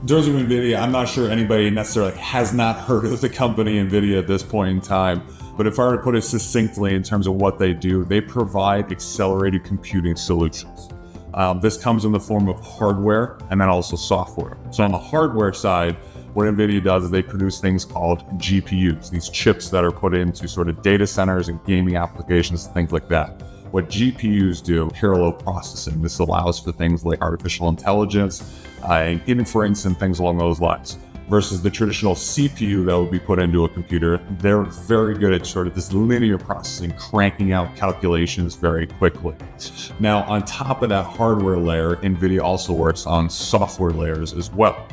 In terms of Nvidia, I'm not sure anybody necessarily has not heard of the company Nvidia at this point in time. But if I were to put it succinctly in terms of what they do, they provide accelerated computing solutions. This comes in the form of hardware and then also software. So on the hardware side, what Nvidia does is they produce things called GPUs, these chips that are put into sort of data centers and gaming applications, things like that. What GPUs do, parallel processing. This allows for things like artificial intelligence and inference and things along those lines. Versus the traditional CPU that would be put into a computer, they're very good at sort of this linear processing, cranking out calculations very quickly. Now, on top of that hardware layer, Nvidia also works on software layers as well.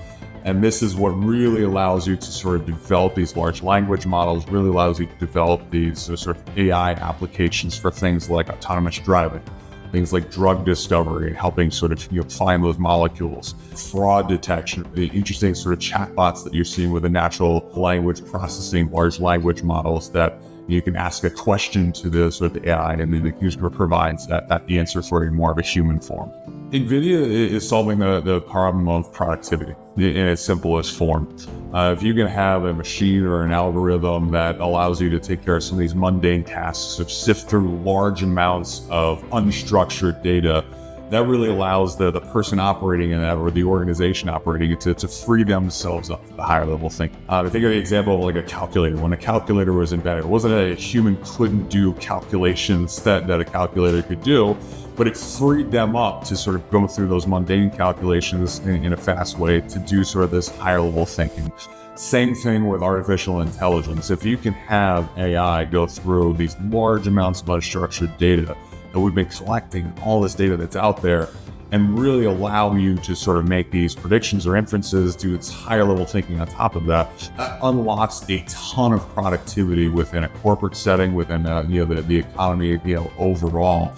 And this is what really allows you to sort of develop these large language models, really allows you to develop these sort of AI applications for things like autonomous driving, things like drug discovery, helping sort of find those molecules, fraud detection, the interesting sort of chatbots that you're seeing with the natural language processing, large language models that you can ask a question to the sort of AI and then the user provides that answer for you more of a human form. Nvidia is solving the problem of productivity in its simplest form. If you can have a machine or an algorithm that allows you to take care of some of these mundane tasks, of sift through large amounts of unstructured data, that really allows the person operating in that or the organization operating it to free themselves up to the higher level thinking. I think of the example of like a calculator. When a calculator was invented, it wasn't a human couldn't do calculations that a calculator could do, but it freed them up to sort of go through those mundane calculations in a fast way to do sort of this higher level thinking. Same thing with artificial intelligence. If you can have AI go through these large amounts of unstructured data that we've been collecting, all this data that's out there, and really allow you to sort of make these predictions or inferences, do its higher level thinking on top of that, that unlocks a ton of productivity within a corporate setting, within the economy overall.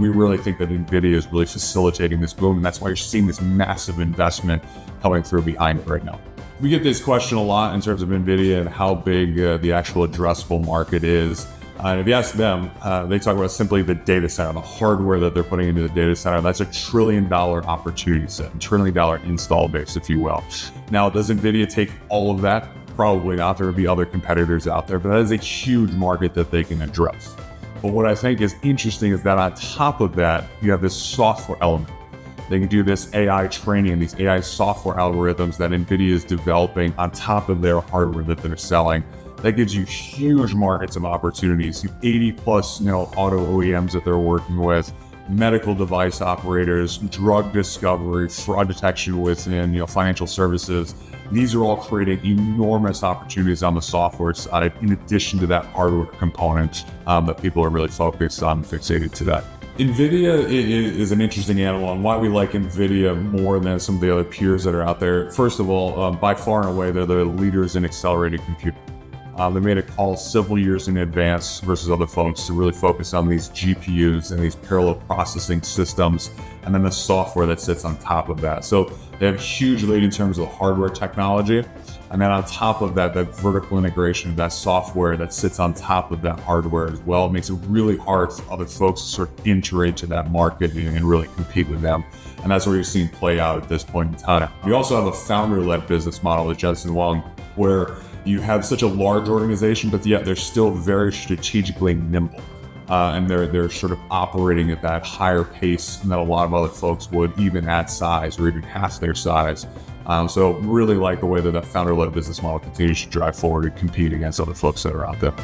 We really think that Nvidia is really facilitating this boom, and that's why you're seeing this massive investment coming through behind it right now. We get this question a lot in terms of Nvidia and how big the actual addressable market is. And if you ask them, they talk about simply the data center, the hardware that they're putting into the data center. That's $1 trillion opportunity set, $1 trillion install base, if you will. Now, does Nvidia take all of that? Probably not. There would be other competitors out there, but that is a huge market that they can address. But what I think is interesting is that on top of that, you have this software element. They can do this AI training, these AI software algorithms that Nvidia is developing on top of their hardware that they're selling. That gives you huge markets of opportunities. 80 plus, auto OEMs that they're working with, medical device operators, drug discovery, fraud detection within, financial services. These are all creating enormous opportunities on the software side, in addition to that hardware component that people are really focused on and fixated today. Nvidia is an interesting animal, and why we like Nvidia more than some of the other peers that are out there. First of all, by far and away, they're the leaders in accelerated computing. They made a call several years in advance versus other folks to really focus on these GPUs and these parallel processing systems, and then the software that sits on top of that. So they have a huge lead in terms of hardware technology. And then on top of that, that vertical integration of that software that sits on top of that hardware as well, makes it really hard for other folks to sort of enter into that market and really compete with them. And that's what you're seeing play out at this point in time. We also have a founder-led business model at Jensen Huang, where you have such a large organization, but yet they're still very strategically nimble. And they're sort of operating at that higher pace than a lot of other folks would, even at size or even half their size. So really like the way that founder-led business model continues to drive forward and compete against other folks that are out there.